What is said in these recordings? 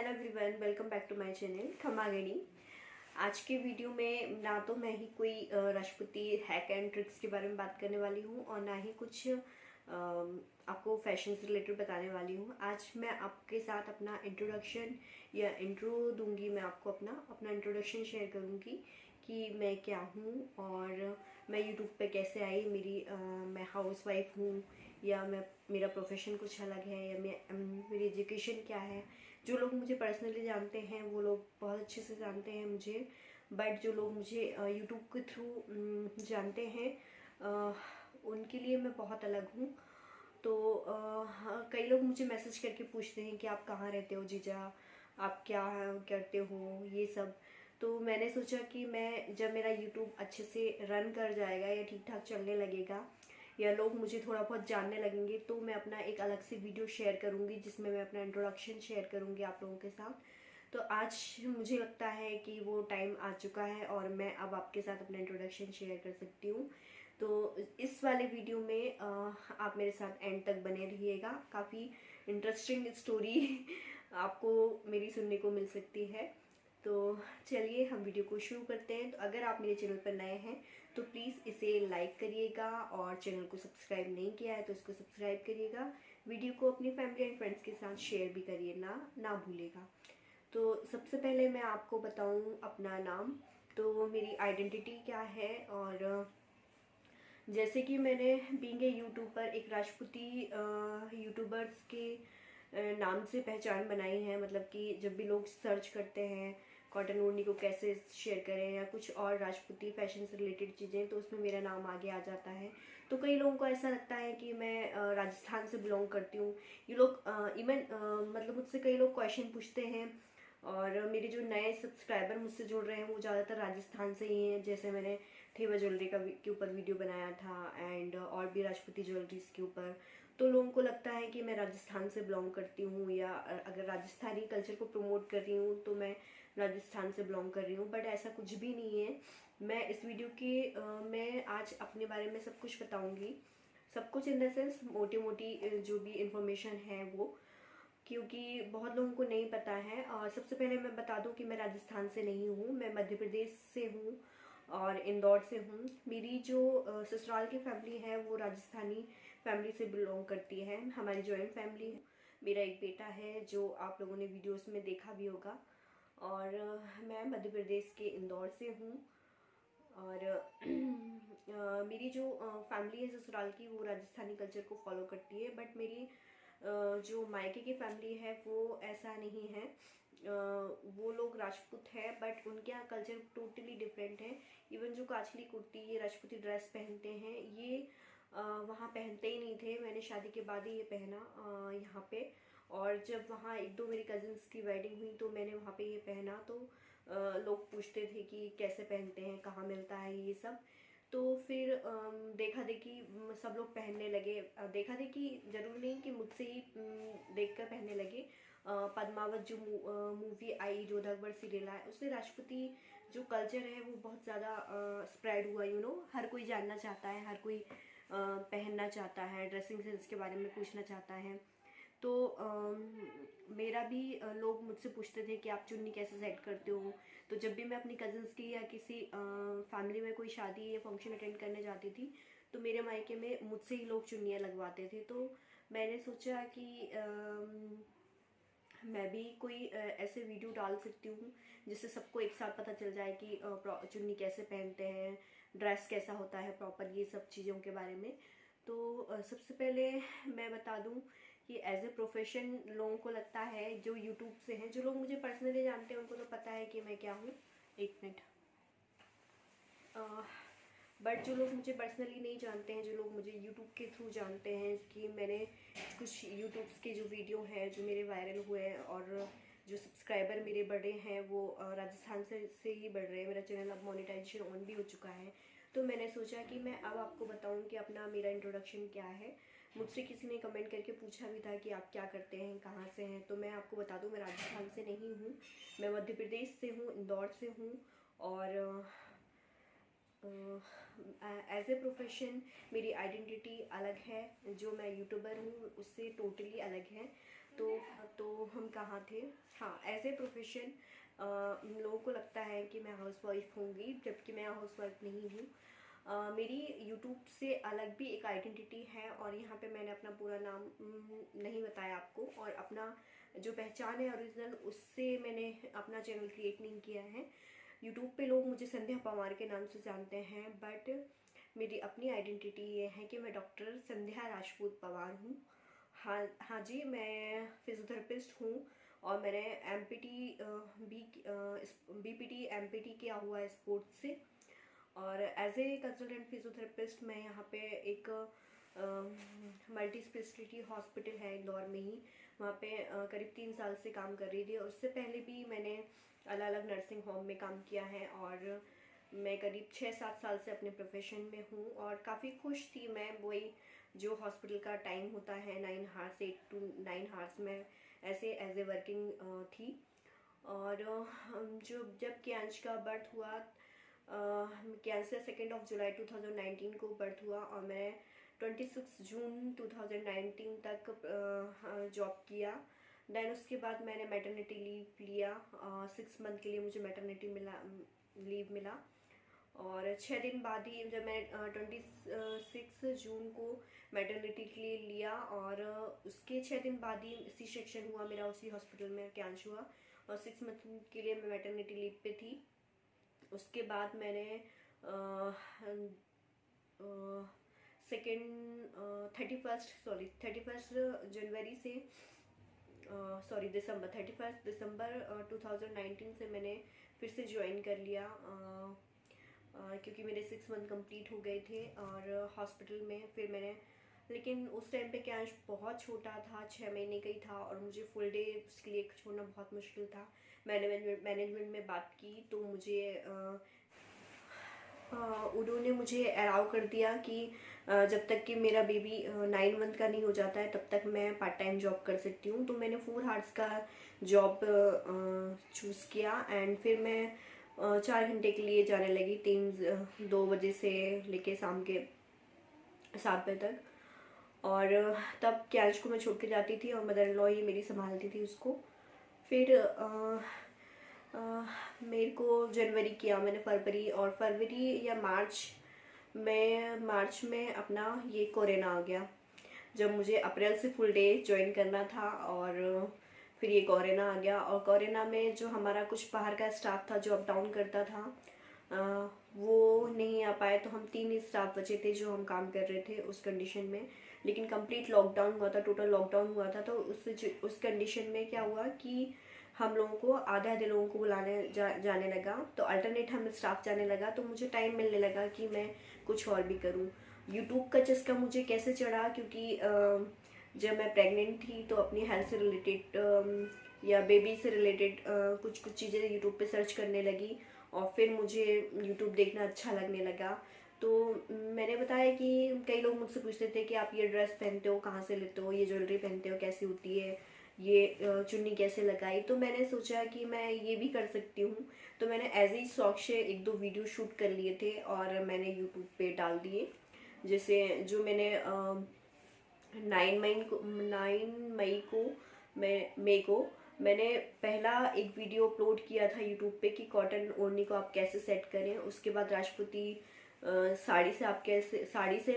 Hello everyone, welcome back to my channel Khamagani. आज के video में ना तो मैं ही कोई राजपूती हैक एंड ट्रिक्स के बारे में बात करने वाली हूँ और ना ही कुछ आपको फैशन से रिलेटेड बताने वाली हूँ। आज मैं आपके साथ अपना इंट्रोडक्शन या इंट्रो दूंगी। मैं आपको अपना इंट्रोडक्शन शेयर करूँगी कि मैं क्या हूँ और मैं यूट्यूब पे कैसे आई। मैं हाउसवाइफ हूँ या मेरा प्रोफेशन कुछ अलग है या मेरी एजुकेशन क्या है। जो लोग मुझे पर्सनली जानते हैं वो लोग बहुत अच्छे से जानते हैं मुझे, बट जो लोग मुझे यूट्यूब के थ्रू जानते हैं उनके लिए मैं बहुत अलग हूँ। तो हाँ, कई लोग मुझे मैसेज करके पूछते हैं कि आप कहाँ रहते हो जीजा, आप क्या करते हो, ये सब। तो मैंने सोचा कि मैं जब मेरा यूट्यूब अच्छे से रन कर जाएगा या ठीक ठाक चलने लगेगा या लोग मुझे थोड़ा बहुत जानने लगेंगे तो मैं अपना एक अलग से वीडियो शेयर करूँगी जिसमें मैं अपना इंट्रोडक्शन शेयर करूँगी आप लोगों के साथ। तो आज मुझे लगता है कि वो टाइम आ चुका है और मैं अब आपके साथ अपना इंट्रोडक्शन शेयर कर सकती हूँ। तो इस वाले वीडियो में आप मेरे साथ एंड तक बने रहिएगा। काफ़ी इंटरेस्टिंग स्टोरी आपको मेरी सुनने को मिल सकती है। तो चलिए हम वीडियो को शुरू करते हैं। तो अगर आप मेरे चैनल पर नए हैं तो प्लीज़ इसे लाइक करिएगा और चैनल को सब्सक्राइब नहीं किया है तो इसको सब्सक्राइब करिएगा। वीडियो को अपनी फैमिली एंड फ्रेंड्स के साथ शेयर भी करिए ना भूलिएगा। तो सबसे पहले मैं आपको बताऊं अपना नाम। तो मेरी आइडेंटिटी क्या है, और जैसे कि मैंने बीइंग ए यूट्यूबर एक राजपूती यूट्यूबर्स के नाम से पहचान बनाई है। मतलब कि जब भी लोग सर्च करते हैं कॉटन ओढ़नी को कैसे शेयर करें या कुछ और राजपूती फैशन से रिलेटेड चीज़ें, तो उसमें मेरा नाम आगे आ जाता है। तो कई लोगों को ऐसा लगता है कि मैं राजस्थान से बिलोंग करती हूँ। ये लोग इवन मतलब मुझसे कई लोग क्वेश्चन पूछते हैं और मेरे जो नए सब्सक्राइबर मुझसे जुड़ रहे हैं वो ज़्यादातर राजस्थान से ही हैं। जैसे मैंने थेवा ज्वेलरी के ऊपर वीडियो बनाया था एंड और भी राजपूती ज्वेलरीज के ऊपर। तो लोगों को लगता है कि मैं राजस्थान से बिलोंग करती हूँ या अगर राजस्थानी कल्चर को प्रमोट कर रही हूँ तो मैं राजस्थान से बिलोंग कर रही हूँ, बट ऐसा कुछ भी नहीं है। मैं इस वीडियो के मैं आज अपने बारे में सब कुछ बताऊँगी। सब कुछ इन द सेंस मोटी मोटी जो भी इंफॉर्मेशन है वो, क्योंकि बहुत लोगों को नहीं पता है। और सबसे पहले मैं बता दूं कि मैं राजस्थान से नहीं हूँ, मैं मध्य प्रदेश से हूँ और इंदौर से हूँ। मेरी जो ससुराल की फैमिली है वो राजस्थानी फैमिली से बिलोंग करती है। हमारी जॉइंट फैमिली है। मेरा एक बेटा है जो आप लोगों ने वीडियोस में देखा भी होगा। और मैं मध्य प्रदेश के इंदौर से हूँ। और मेरी जो फैमिली है ससुराल की वो राजस्थानी कल्चर को फॉलो करती है, बट मेरी जो मायके की फैमिली है वो ऐसा नहीं है। वो लोग राजपूत है बट उनके यहाँ कल्चर टोटली डिफरेंट है। इवन जो काचली कुर्ती ये राजपूती ड्रेस पहनते हैं ये वहाँ पहनते ही नहीं थे। मैंने शादी के बाद ही ये पहना यहाँ पे। और जब वहाँ एक दो मेरी कजिन्स की वेडिंग हुई तो मैंने वहाँ पे ये पहना। तो लोग पूछते थे कि कैसे पहनते हैं, कहाँ मिलता है ये सब। तो फिर देखा देखी सब लोग पहनने लगे। देखा देखी जरूर नहीं कि मुझसे ही देखकर पहनने लगे। पद्मावत जो मूवी आई, जोधा अकबर सीरियल आया, उससे राजपूती जो कल्चर है वो बहुत ज़्यादा स्प्रेड हुआ। हर कोई जानना चाहता है, हर कोई पहनना चाहता है, ड्रेसिंग सेंस के बारे में पूछना चाहता है। तो मेरा भी लोग मुझसे पूछते थे कि आप चुन्नी कैसे सेट करते हो। तो जब भी मैं अपनी कज़न्स की या किसी फैमिली में कोई शादी या फंक्शन अटेंड करने जाती थी तो मेरे मायके में मुझसे ही लोग चुन्नियाँ लगवाते थे। तो मैंने सोचा कि मैं भी कोई ऐसे वीडियो डाल सकती हूँ जिससे सबको एक साथ पता चल जाए कि चुन्नी कैसे पहनते हैं, ड्रेस कैसा होता है प्रॉपर, ये सब चीज़ों के बारे में। तो सबसे पहले मैं बता दूं कि एज ए प्रोफेशन लोगों को लगता है, जो यूट्यूब से हैं, जो लोग मुझे पर्सनली जानते हैं उनको तो पता है कि मैं क्या हूँ। एक मिनट। बट जो लोग मुझे पर्सनली नहीं जानते हैं, जो लोग मुझे यूट्यूब के थ्रू जानते हैं कि मैंने कुछ यूट्यूब्स के जो वीडियो हैं जो मेरे वायरल हुए हैं और जो सब्सक्राइबर मेरे बढ़े हैं वो राजस्थान से ही बढ़ रहे हैं। मेरा चैनल अब मोनेटाइजेशन ऑन भी हो चुका है। तो मैंने सोचा कि मैं अब आपको बताऊं कि अपना मेरा इंट्रोडक्शन क्या है। मुझसे किसी ने कमेंट करके पूछा भी था कि आप क्या करते हैं, कहाँ से हैं। तो मैं आपको बता दूं मैं राजस्थान से नहीं हूँ, मैं मध्य प्रदेश से हूँ, इंदौर से हूँ। और एज ए प्रोफेशन मेरी आइडेंटिटी अलग है। जो मैं यूट्यूबर हूँ उससे टोटली अलग है। तो हम कहाँ थे। हाँ, एज ए प्रोफेशन लोगों को लगता है कि मैं हाउसवाइफ होंगी, जबकि मैं हाउसवाइफ नहीं हूँ। मेरी यूट्यूब से अलग भी एक आइडेंटिटी है, और यहाँ पे मैंने अपना पूरा नाम नहीं बताया आपको, और अपना जो पहचान है ओरिजिनल, उससे मैंने अपना चैनल क्रिएट नहीं किया है। यूट्यूब पे लोग मुझे संध्या पवार के नाम से जानते हैं, बट मेरी अपनी आइडेंटिटी ये है कि मैं डॉक्टर संध्या राजपूत पवार हूँ। हाँ जी, मैं फिजियोथेरेपिस्ट हूँ, और मैंने एमपीटी भी बीपीटी एमपीटी किया हुआ है स्पोर्ट्स से। और एज ए कंसल्टेंट फिजियोथेरेपिस्ट मैं यहाँ पे एक मल्टी स्पेशलिटी हॉस्पिटल है इंदौर में ही, वहाँ पे करीब 3 साल से काम कर रही थी। और उससे पहले भी मैंने अलग अलग नर्सिंग होम में काम किया है, और मैं करीब 6-7 साल से अपने प्रोफेशन में हूँ, और काफ़ी खुश थी मैं। वही जो हॉस्पिटल का टाइम होता है 9 हार्स 8 to 9 हार्स में ऐसे एज ए वर्किंग थी। और जो जब कियांश का बर्थ हुआ, कियांश का 2 जुलाई 2019 को बर्थ हुआ, और मैं 26 जून 2019 तक जॉब किया। देन उसके बाद मैंने मैटरनिटी लीव लिया, 6 मंथ के लिए मुझे मैटरनिटी लीव मिला। और 6 दिन बाद ही जब मैं 26 जून को मैटरनिटी के लिए लिया, और उसके 6 दिन बाद ही सी सेक्शन हुआ मेरा, उसी हॉस्पिटल में कैंश हुआ, और 6 मंथ के लिए मैं मैटरनिटी लीव पे थी। उसके बाद मैंने 31 जनवरी से दिसंबर 2019 से मैंने फिर से ज्वाइन कर लिया, क्योंकि मेरे 6 मंथ कंप्लीट हो गए थे और हॉस्पिटल में। फिर मैंने, लेकिन उस टाइम पे कैंश बहुत छोटा था, 6 महीने का ही था, और मुझे फुल डे उसके लिए छोड़ना बहुत मुश्किल था। मैनेजमेंट में बात की तो मुझे उन्होंने मुझे अलाउ कर दिया कि जब तक कि मेरा बेबी 9 मंथ का नहीं हो जाता है तब तक मैं पार्ट टाइम जॉब कर सकती हूँ। तो मैंने 4 हार्स का जॉब चूज़ किया, एंड फिर मैं 4 घंटे के लिए जाने लगी, 2 बजे से लेके शाम के 7 बजे तक। और तब कैंश को मैं छोड़ के जाती थी, और मदर इन लॉ ही मेरी संभालती थी उसको। फिर मेरे को जनवरी किया मैंने, फरवरी या मार्च में अपना ये कोरोना आ गया, जब मुझे अप्रैल से फुल डे ज्वाइन करना था, और फिर ये कोरोना आ गया। और कोरोना में जो हमारा कुछ बाहर का स्टाफ था जो अप डाउन करता था, वो नहीं आ पाए, तो हम 3 ही स्टाफ बचे थे जो हम काम कर रहे थे उस कंडीशन में। लेकिन कंप्लीट लॉकडाउन हुआ था, टोटल लॉकडाउन हुआ था। तो उस कंडीशन में क्या हुआ कि हम लोगों को आधे लोगों को जाने लगा, तो अल्टरनेट हमें स्टाफ जाने लगा, तो मुझे टाइम मिलने लगा कि मैं कुछ और भी करूं। यूट्यूब का चस्का मुझे कैसे चढ़ा, क्योंकि जब मैं प्रेग्नेंट थी तो अपनी हेल्थ से रिलेटेड या बेबी से रिलेटेड कुछ चीज़ें यूट्यूब पे सर्च करने लगी, और फिर मुझे यूट्यूब देखना अच्छा लगने लगा। तो मैंने बताया कि कई लोग मुझसे पूछते थे कि आप ये ड्रेस पहनते हो कहाँ से लेते हो, ये ज्वेलरी पहनते हो कैसी होती है, ये चुन्नी कैसे लगाई। तो मैंने सोचा कि मैं ये भी कर सकती हूँ, तो मैंने एज ही शौक से 1-2 वीडियो शूट कर लिए थे और मैंने यूट्यूब पे डाल दिए। जैसे जो मैंने 9 मई को मैंने पहला एक वीडियो अपलोड किया था यूट्यूब पे कि कॉटन ओढ़नी को आप कैसे सेट करें। उसके बाद राजपूती साड़ी से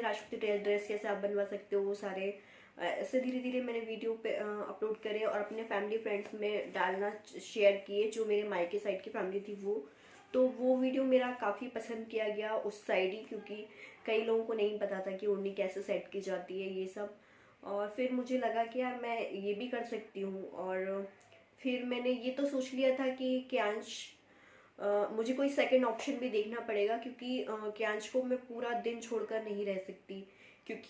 राजपूती ड्रेस कैसे आप बनवा सकते हो, वो सारे ऐसे धीरे धीरे मैंने वीडियो पे अपलोड करे और अपने फैमिली फ्रेंड्स में डालना शेयर किए, जो मेरे मायके साइड की फैमिली थी वो। तो वो वीडियो मेरा काफ़ी पसंद किया गया उस साइड ही, क्योंकि कई लोगों को नहीं पता था कि ओढ़नी कैसे सेट की जाती है ये सब। और फिर मुझे लगा कि यार मैं ये भी कर सकती हूँ। और फिर मैंने ये तो सोच लिया था कि क्यांश मुझे कोई सेकंड ऑप्शन भी देखना पड़ेगा, क्योंकि क्यांश को मैं पूरा दिन छोड़कर नहीं रह सकती, क्योंकि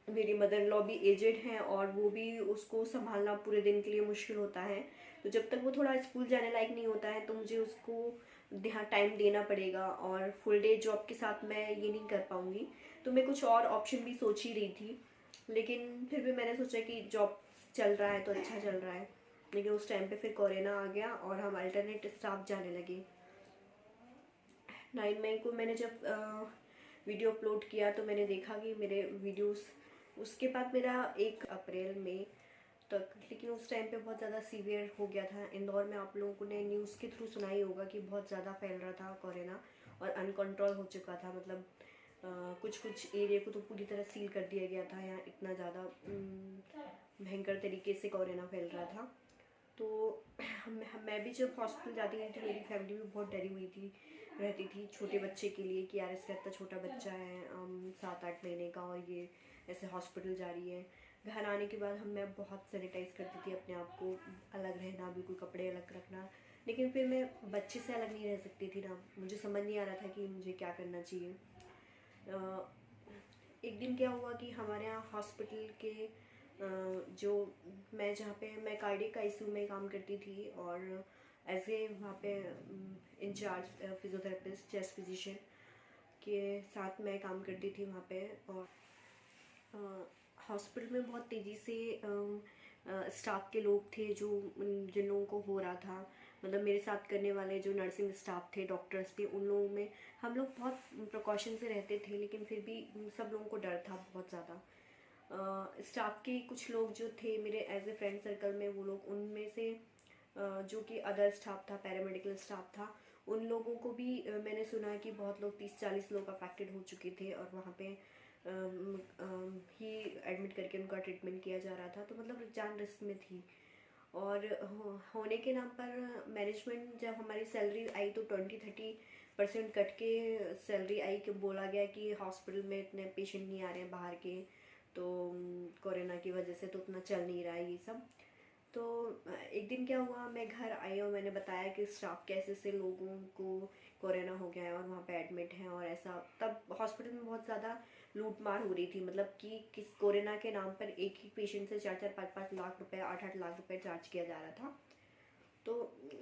मेरी मदर इन लॉ भी एजेड हैं और वो भी उसको संभालना पूरे दिन के लिए मुश्किल होता है। तो जब तक वो थोड़ा स्कूल जाने लायक नहीं होता है तो मुझे उसको टाइम देना पड़ेगा, और फुल डे जॉब के साथ मैं ये नहीं कर पाऊँगी। तो मैं कुछ और ऑप्शन भी सोच ही रही थी, लेकिन फिर भी मैंने सोचा कि जॉब चल रहा है तो अच्छा चल रहा है। लेकिन उस टाइम पे फिर कोरोना आ गया और हम अल्टरनेट स्टाफ जाने लगे। 9 मई को मैंने जब वीडियो अपलोड किया तो मैंने देखा कि मेरे वीडियोस, उसके बाद मेरा 1 अप्रैल में तक, लेकिन उस टाइम पे बहुत ज़्यादा सीवियर हो गया था। इंदौर में आप लोगों ने न्यूज़ के थ्रू सुना ही होगा कि बहुत ज़्यादा फैल रहा था कोरोना और अनकंट्रोल हो चुका था। मतलब कुछ कुछ एरिया को तो पूरी तरह सील कर दिया गया था। यहाँ इतना ज़्यादा भयंकर तरीके से कोरोना फैल रहा था। तो मैं भी जब हॉस्पिटल जाती थी तो मेरी फैमिली भी बहुत डरी हुई थी रहती थी छोटे बच्चे के लिए कि यार इसका इतना छोटा बच्चा है 7-8 महीने का और ये ऐसे हॉस्पिटल जा रही है। घर आने के बाद मैं बहुत सैनिटाइज़ करती थी अपने आप को, अलग रहना, बिल्कुल कपड़े अलग रखना। लेकिन फिर मैं बच्चे से अलग नहीं रह सकती थी ना, मुझे समझ नहीं आ रहा था कि मुझे क्या करना चाहिए। एक दिन क्या हुआ कि हमारे यहाँ हॉस्पिटल के जो मैं कार्डियक आईसीयू में काम करती थी और एज ए वहाँ पे इंचार्ज फिजियोथेरेपिस्ट चेस्ट फिजिशियन के साथ मैं काम करती थी वहाँ पे। और हॉस्पिटल में बहुत तेज़ी से स्टाफ के लोग थे जो जिन लोगों को हो रहा था, मतलब मेरे साथ करने वाले जो नर्सिंग स्टाफ थे, डॉक्टर्स थे, उन लोगों में हम लोग बहुत प्रिकॉशन से रहते थे, लेकिन फिर भी सब लोगों को डर था बहुत ज़्यादा। स्टाफ के कुछ लोग जो थे मेरे एज ए फ्रेंड सर्कल में, वो लोग उनमें से जो कि अदर स्टाफ था, पैरामेडिकल स्टाफ था, उन लोगों को भी मैंने सुना कि बहुत लोग 30-40 लोग अफेक्टेड हो चुके थे और वहाँ पे ही एडमिट करके उनका ट्रीटमेंट किया जा रहा था। तो मतलब जान रिस्क में थी। और होने के नाम पर मैनेजमेंट जब हमारी सैलरी आई तो 20-30% कट के सैलरी आई कि बोला गया कि हॉस्पिटल में इतने पेशेंट नहीं आ रहे हैं बाहर के, तो कोरोना की वजह से तो उतना चल नहीं रहा है ये सब। तो एक दिन क्या हुआ, मैं घर आई और मैंने बताया कि स्टाफ कैसे से लोगों को कोरोना हो गया है और वहाँ पे एडमिट हैं और ऐसा। तब हॉस्पिटल में बहुत ज़्यादा लूट मार हो रही थी, मतलब कि किस कोरोना के नाम पर एक ही पेशेंट से 4-5 लाख रुपए, 8-8 लाख रुपए चार्ज किया जा रहा था। तो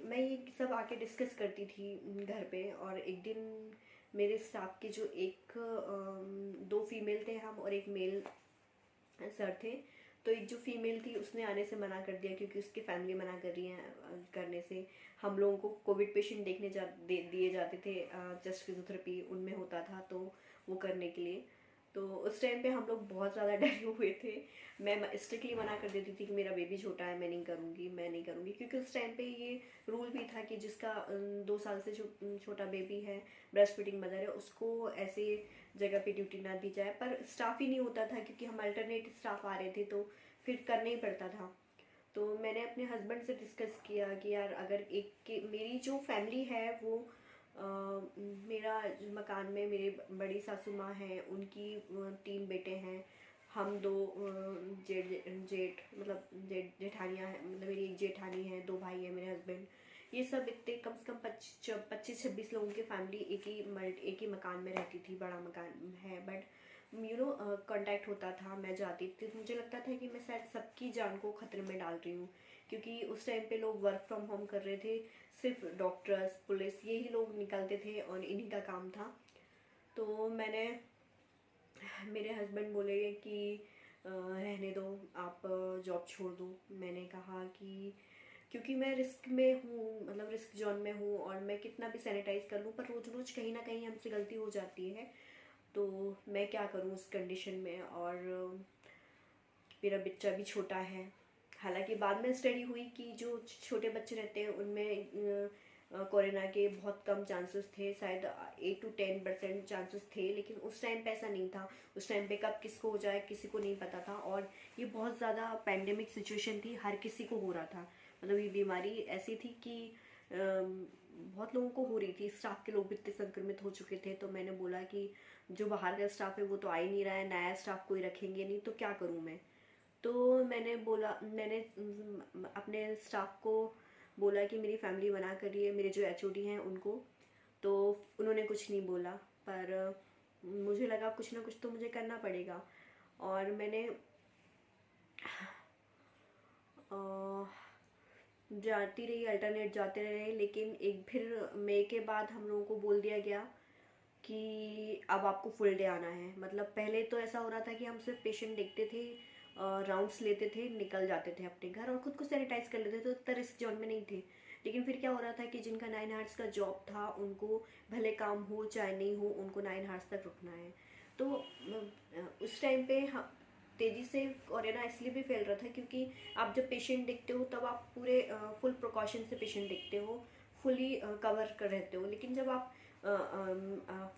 मैं ये सब आके डिस्कस करती थी घर पे। और एक दिन मेरे स्टाफ के जो दो फीमेल थे हम और एक मेल सर थे। तो एक जो फीमेल थी उसने आने से मना कर दिया क्योंकि उसकी फैमिली मना कर रही है करने से। हम लोगों को कोविड पेशेंट दिए जाते थे, जस्ट फिजियोथेरेपी उनमें होता था तो वो करने के लिए। तो उस टाइम पे हम लोग बहुत ज़्यादा डरे हुए थे। मैं स्ट्रिक्टली मना कर देती थी कि मेरा बेबी छोटा है, मैं नहीं करूँगी क्योंकि उस टाइम पे ये रूल भी था कि जिसका 2 साल से छोटा बेबी है, ब्रेस्ट फीडिंग मदर है, उसको ऐसे जगह पे ड्यूटी ना दी जाए। पर स्टाफ ही नहीं होता था क्योंकि हम अल्टरनेट स्टाफ आ रहे थे तो फिर करना ही पड़ता था। तो मैंने अपने हस्बैंड से डिस्कस किया कि यार अगर मेरी जो फैमिली है वो मेरा मकान में मेरे बड़ी सासू माँ हैं, उनकी 3 बेटे हैं, हम 2 जेठ मतलब जेठानियाँ हैं, मतलब मेरी एक जेठानी है, 2 भाई हैं मेरे हस्बैंड। ये सब इतने कम से कम 25-26 लोगों की फैमिली एक ही मकान में रहती थी, बड़ा मकान है। बट कांटेक्ट होता था, मैं जाती थी, मुझे लगता था कि मैं शायद सबकी जान को खतरे में डाल रही हूँ क्योंकि उस टाइम पे लोग वर्क फ्रॉम होम कर रहे थे, सिर्फ डॉक्टर्स, पुलिस, यही लोग निकलते थे और इन्हीं का काम था। तो मेरे हस्बैंड बोले कि रहने दो, आप जॉब छोड़ दो। मैंने कहा कि क्योंकि मैं रिस्क में हूँ, मतलब रिस्क जोन में हूँ और मैं कितना भी सैनिटाइज कर लूँ पर रोज़ रोज़ कहीं ना कहीं हमसे गलती हो जाती है, तो मैं क्या करूँ उस कंडीशन में। और मेरा बच्चा भी छोटा है। हालांकि बाद में स्टडी हुई कि जो छोटे बच्चे रहते हैं उनमें कोरोना के बहुत कम चांसेस थे, शायद 8-10% चांसेस थे, लेकिन उस टाइम पे ऐसा नहीं था। उस टाइम पे कब किसको हो जाए किसी को नहीं पता था और ये बहुत ज़्यादा पैंडेमिक सिचुएशन थी, हर किसी को हो रहा था। मतलब ये बीमारी ऐसी थी कि बहुत लोगों को हो रही थी, स्टाफ के लोग भी इतने संक्रमित हो चुके थे। तो मैंने बोला कि जो बाहर का स्टाफ है वो तो आ ही नहीं रहा है, नया स्टाफ कोई रखेंगे नहीं, तो क्या करूँ मैं। तो मैंने अपने स्टाफ को बोला कि मेरी फैमिली मना कर रही है, मेरे जो एचओडी हैं उनको। तो उन्होंने कुछ नहीं बोला, पर मुझे लगा कुछ ना कुछ तो मुझे करना पड़ेगा। और मैंने जाती रही, अल्टरनेट जाते रहे, लेकिन एक फिर मई के बाद हम लोगों को बोल दिया गया कि अब आपको फुल डे आना है। मतलब पहले तो ऐसा हो रहा था कि हम सिर्फ पेशेंट देखते थे, राउंड्स लेते थे, निकल जाते थे अपने घर और खुद को सैनिटाइज कर लेते थे, तो इतना रिस्क जोन में नहीं थे। लेकिन फिर क्या हो रहा था कि जिनका 9 आवर्स का जॉब था उनको भले काम हो चाहे नहीं हो, उनको 9 आवर्स तक रुकना है। तो उस टाइम पे तेज़ी से कोरोना इसलिए भी फैल रहा था क्योंकि आप जब पेशेंट देखते हो तब आप पूरे फुल प्रिकॉशन से पेशेंट देखते हो, फुली कवर कर रहते हो। लेकिन जब आप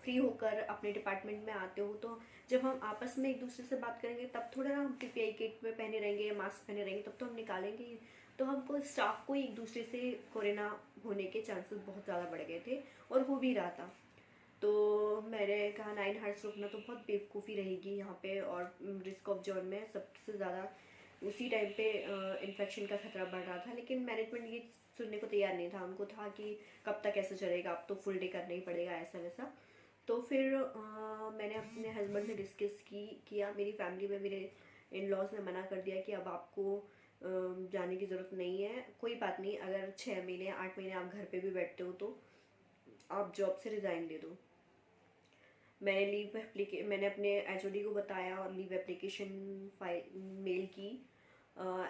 फ्री होकर अपने डिपार्टमेंट में आते हो तो जब हम आपस में एक दूसरे से बात करेंगे तब थोड़ा ना हम पीपीआई किट में पहने रहेंगे या मास्क पहने रहेंगे, तब तो हम निकालेंगे ही। तो हमको स्टाफ को एक दूसरे से कोरोना होने के चांसेस बहुत ज़्यादा बढ़ गए थे और हो भी रहा था। तो मैंने कहा 9 हार्स रुकना तो बहुत बेवकूफ़ी रहेगी यहाँ पे, और रिस्क ऑफ जोन में सबसे ज़्यादा उसी टाइम पे इन्फेक्शन का खतरा बढ़ रहा था। लेकिन मैनेजमेंट ये सुनने को तैयार नहीं था, उनको था कि कब तक ऐसा चलेगा, अब तो फुल डे करना ही पड़ेगा ऐसा वैसा। तो फिर मैंने अपने हस्बैंड से डिस्कस किया। मेरी फैमिली में मेरे इन लॉज ने मना कर दिया कि अब आपको जाने की ज़रूरत नहीं है, कोई बात नहीं, अगर 6 महीने 8 महीने आप घर पे भी बैठते हो तो आप जॉब से रिज़ाइन दे दो। मैंने अपने एचओडी को बताया और लीव एप्लीकेशन फाइल मेल की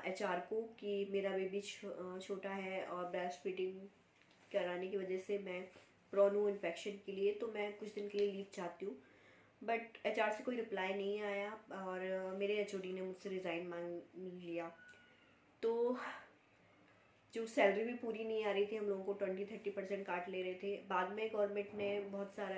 एचआर को कि मेरा बेबी छोटा है और ब्रेस्ट फीडिंग कराने की वजह से मैं प्रोन हूँ इन्फेक्शन के लिए, तो मैं कुछ दिन के लिए लीव चाहती हूँ। बट एचआर से कोई रिप्लाई नहीं आया और मेरे एचओडी ने मुझसे रिज़ाइन मांग लिया। तो जो सैलरी भी पूरी नहीं आ रही थी, हम लोगों को 20-30% काट ले रहे थे। बाद में गवर्नमेंट ने बहुत सारा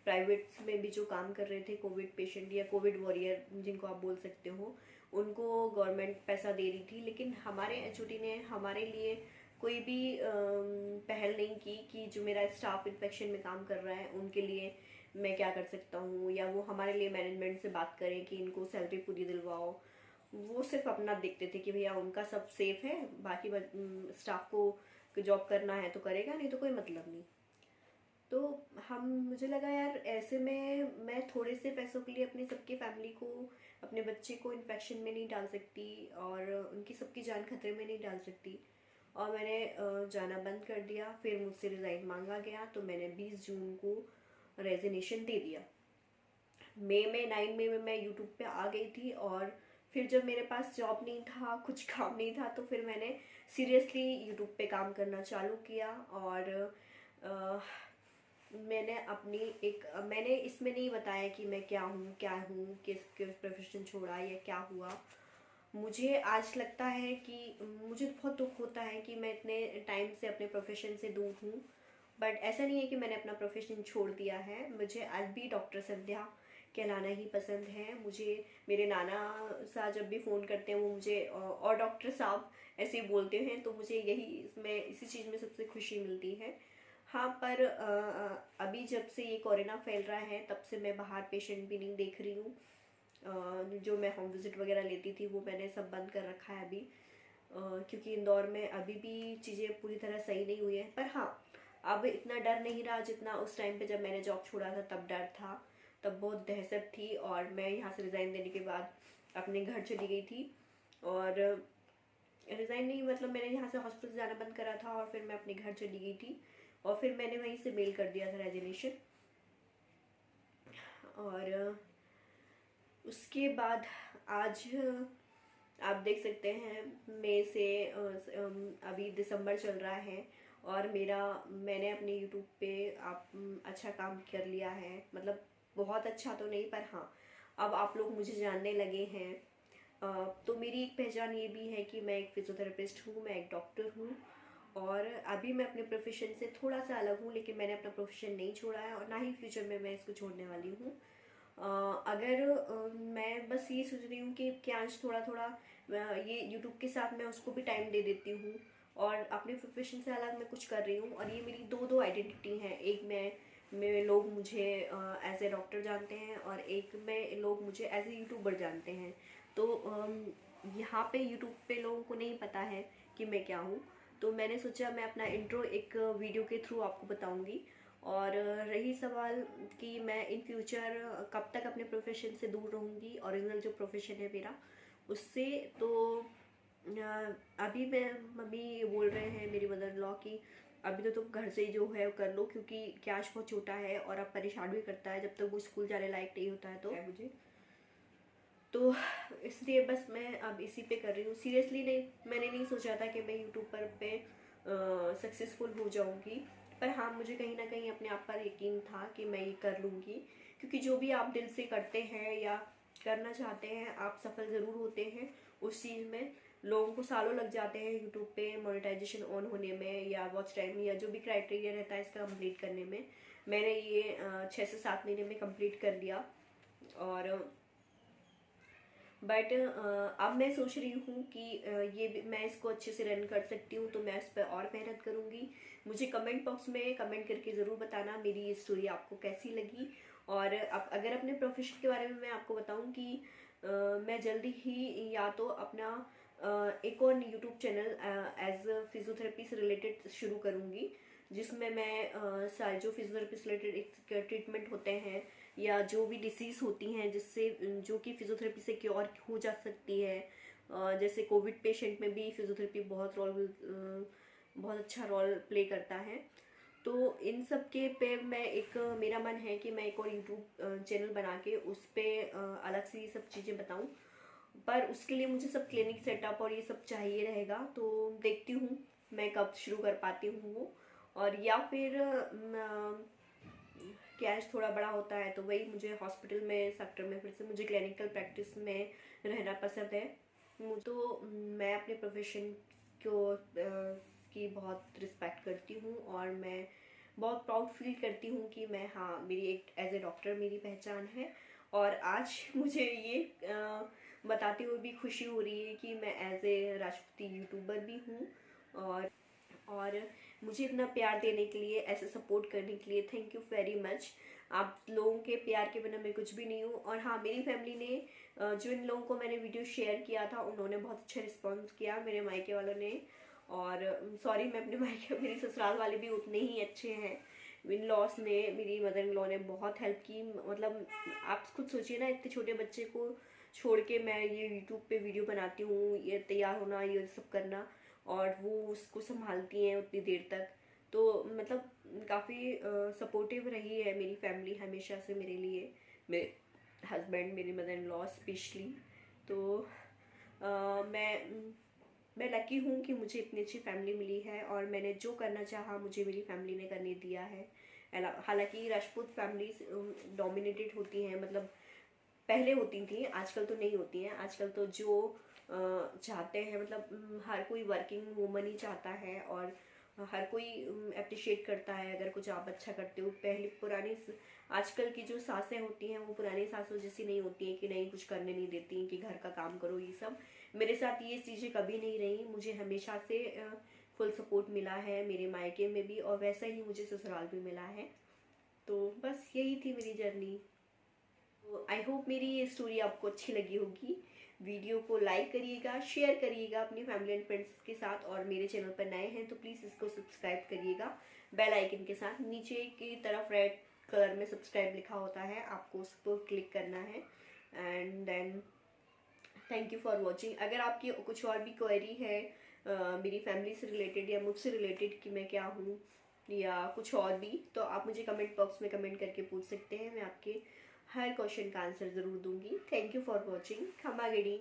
प्राइवेट्स में भी जो काम कर रहे थे कोविड पेशेंट या कोविड वॉरियर जिनको आप बोल सकते हो, उनको गवर्नमेंट पैसा दे रही थी। लेकिन हमारे एचओडी ने हमारे लिए कोई भी पहल नहीं की कि जो मेरा स्टाफ इन्फेक्शन में काम कर रहा है उनके लिए मैं क्या कर सकता हूँ, या वो हमारे लिए मैनेजमेंट से बात करें कि इनको सैलरी पूरी दिलवाओ। वो सिर्फ अपना देखते थे कि भैया उनका सब सेफ है, बाकी स्टाफ को जॉब करना है तो करेगा, नहीं तो कोई मतलब नहीं। तो मुझे लगा यार ऐसे में मैं थोड़े से पैसों के लिए अपनी सबकी फैमिली को, अपने बच्चे को इन्फेक्शन में नहीं डाल सकती और उनकी सबकी जान खतरे में नहीं डाल सकती। और मैंने जाना बंद कर दिया। फिर मुझसे रिज़ाइन मांगा गया तो मैंने 20 जून को रेजिग्नेशन दे दिया। मई में 9 मई में मैं यूट्यूब पे आ गई थी और फिर जब मेरे पास जॉब नहीं था, कुछ काम नहीं था, तो फिर मैंने सीरियसली यूट्यूब पे काम करना चालू किया। और मैंने इसमें नहीं बताया कि मैं क्या हूँ, किस प्रोफेशन छोड़ा या क्या हुआ। मुझे आज लगता है कि मुझे बहुत दुख होता है कि मैं इतने टाइम से अपने प्रोफेशन से दूर हूँ। बट ऐसा नहीं है कि मैंने अपना प्रोफेशन छोड़ दिया है। मुझे आज भी डॉक्टर संध्या कहलाना ही पसंद है। मुझे मेरे नाना साहब जब भी फ़ोन करते हैं वो मुझे और डॉक्टर साहब ऐसे बोलते हैं, तो मुझे इसी चीज़ में सबसे खुशी मिलती है। हाँ, पर अभी जब से ये कोरोना फैल रहा है तब से मैं बाहर पेशेंट भी नहीं देख रही हूँ। जो मैं होम विज़िट वगैरह लेती थी वो मैंने सब बंद कर रखा है अभी, क्योंकि इंदौर में अभी भी चीज़ें पूरी तरह सही नहीं हुई हैं। पर हाँ, अब इतना डर नहीं रहा जितना उस टाइम पे जब मैंने जॉब छोड़ा था तब डर था। तब बहुत दहशत थी और मैं यहाँ से रिज़ाइन देने के बाद अपने घर चली गई थी। और रिज़ाइन नहीं, मतलब मैंने यहाँ से हॉस्पिटल जाना बंद करा था और फिर मैं अपने घर चली गई थी और फिर मैंने वहीं से मेल कर दिया था रेजिग्नेशन। और उसके बाद आज आप देख सकते हैं मई से अभी दिसंबर चल रहा है और मैंने अपने यूट्यूब पे अच्छा काम कर लिया है। मतलब बहुत अच्छा तो नहीं, पर हाँ, अब आप लोग मुझे जानने लगे हैं। तो मेरी एक पहचान ये भी है कि मैं एक फिजियोथेरेपिस्ट हूँ, मैं एक डॉक्टर हूँ और अभी मैं अपने प्रोफेशन से थोड़ा सा अलग हूँ, लेकिन मैंने अपना प्रोफेशन नहीं छोड़ा है और ना ही फ्यूचर में मैं इसको छोड़ने वाली हूँ। मैं बस ये सोच रही हूँ कि क्यांश थोड़ा थोड़ा ये यूट्यूब के साथ मैं उसको भी टाइम दे देती हूँ और अपने प्रोफेशन से अलग मैं कुछ कर रही हूँ। और ये मेरी दो आइडेंटिटी हैं। एक मैं लोग मुझे एज ए डॉक्टर जानते हैं और एक लोग मुझे एज ए यूट्यूबर जानते हैं। तो यहाँ पे यूट्यूब पे लोगों को नहीं पता है कि मैं क्या हूँ। तो मैंने सोचा मैं अपना इंट्रो एक वीडियो के थ्रू आपको बताऊँगी। और रही सवाल कि मैं इन फ्यूचर कब तक अपने प्रोफेशन से दूर रहूँगी, ओरिजिनल जो प्रोफेशन है मेरा उससे, तो अभी मम्मी बोल रहे हैं मेरी मदर लॉ कि अभी तो तुम घर से ही जो है वो कर लो, क्योंकि कैश बहुत छोटा है और अब परेशान भी करता है जब तक वो स्कूल जाने लायक नहीं होता है। तो मुझे तो इसलिए बस मैं अब इसी पे कर रही हूँ। सीरियसली नहीं, मैंने नहीं सोचा था कि मैं यूट्यूब पे सक्सेसफुल हो जाऊँगी, पर हाँ, मुझे कहीं ना कहीं अपने आप पर यकीन था कि मैं ये कर लूँगी। क्योंकि जो भी आप दिल से करते हैं या करना चाहते हैं आप सफल ज़रूर होते हैं उस चीज़ में। लोगों को सालों लग जाते हैं यूट्यूब पे मोनेटाइजेशन ऑन होने में या वॉच टाइम या जो भी क्राइटेरिया रहता है इसका कंप्लीट करने में। मैंने ये 6 से 7 महीने में कंप्लीट कर लिया। और बट अब मैं सोच रही हूँ कि ये मैं इसको अच्छे से रन कर सकती हूँ, तो मैं इस पर और मेहनत करूँगी। मुझे कमेंट बॉक्स में कमेंट करके ज़रूर बताना मेरी ये स्टोरी आपको कैसी लगी। और अब अगर अपने प्रोफेशन के बारे में मैं आपको बताऊँ कि मैं जल्दी ही या तो अपना एक और यूट्यूब चैनल एज फिजियोथेरेपी से रिलेटेड शुरू करूँगी, जिसमें मैं सारे जो फिजियोथेरेपी से रिलेटेड ट्रीटमेंट होते हैं या जो भी डिसीज़ होती हैं जिससे जो कि फिजियोथेरेपी से क्योर हो जा सकती है, जैसे कोविड पेशेंट में भी फिजियोथेरेपी बहुत अच्छा रोल प्ले करता है। तो इन सब के पे मैं एक मेरा मन है कि मैं एक और यूट्यूब चैनल बना के उस पर अलग से ये सब चीज़ें बताऊं, पर उसके लिए मुझे सब क्लिनिक सेटअप और ये सब चाहिए रहेगा। तो देखती हूँ मैं कब शुरू कर पाती हूँ वो। और या फिर कैश थोड़ा बड़ा होता है तो वही मुझे हॉस्पिटल में सेक्टर में फिर से मुझे क्लिनिकल प्रैक्टिस में रहना पसंद है। तो मैं अपने प्रोफेशन को की बहुत रिस्पेक्ट करती हूँ और मैं बहुत प्राउड फील करती हूँ कि मैं, हाँ, मेरी एक एज ए डॉक्टर मेरी पहचान है। और आज मुझे ये बताते हुए भी खुशी हो रही है कि मैं एज ए राजपूती यूट्यूबर भी हूँ। और मुझे इतना प्यार देने के लिए, ऐसे सपोर्ट करने के लिए थैंक यू वेरी मच। आप लोगों के प्यार के बिना मैं कुछ भी नहीं हूँ। और हाँ, मेरी फैमिली ने जो इन लोगों को मैंने वीडियो शेयर किया था उन्होंने बहुत अच्छा रिस्पॉन्स किया, मेरे मायके वालों ने। और सॉरी, मैं अपने मायके, मेरी ससुराल वाले भी उतने ही अच्छे हैं। इन लॉस ने, मेरी मदर इन लॉ ने बहुत हेल्प की। मतलब आप खुद सोचिए ना, इतने छोटे बच्चे को छोड़ के मैं ये यूट्यूब पे वीडियो बनाती हूँ, ये तैयार होना, ये सब करना, और वो उसको संभालती हैं उतनी देर तक। तो मतलब काफ़ी सपोर्टिव रही है मेरी फैमिली हमेशा से मेरे लिए, मेरे हस्बैंड, मेरी मदर इन लॉ स्पेशली। तो मैं लकी हूँ कि मुझे इतनी अच्छी फैमिली मिली है और मैंने जो करना चाहा मुझे मेरी फैमिली ने करने दिया है। हालांकि राजपूत फैमिलीज डोमिनेटेड होती हैं, मतलब पहले होती थी, आजकल तो नहीं होती हैं। आजकल तो जो चाहते हैं, मतलब हर कोई वर्किंग वूमन ही चाहता है और हर कोई अप्रिशिएट करता है अगर कुछ आप अच्छा करते हो। पहले आजकल की जो सासें होती हैं वो पुरानी सासों जैसी नहीं होती हैं कि नहीं कुछ करने नहीं देती कि घर का काम करो, ये सब। मेरे साथ ये चीज़ें कभी नहीं रही, मुझे हमेशा से फुल सपोर्ट मिला है मेरे मायके में भी, और वैसा ही मुझे ससुराल भी मिला है। तो बस यही थी मेरी जर्नी। तो आई होप मेरी ये स्टोरी आपको अच्छी लगी होगी। वीडियो को लाइक करिएगा, शेयर करिएगा अपनी फैमिली एंड फ्रेंड्स के साथ, और मेरे चैनल पर नए हैं तो प्लीज़ इसको सब्सक्राइब करिएगा बेल आइकन के साथ। नीचे की तरफ रेड कलर में सब्सक्राइब लिखा होता है, आपको उस पर क्लिक करना है। And then thank you for watching. अगर आपकी कुछ और भी क्वेरी है मेरी फैमिली से रिलेटेड या मुझसे रिलेटेड कि मैं क्या हूँ या कुछ और भी, तो आप मुझे कमेंट बॉक्स में कमेंट करके पूछ सकते हैं। मैं आपके हर क्वेश्चन का आंसर ज़रूर दूंगी। Thank you for watching. खमा गेड़ी।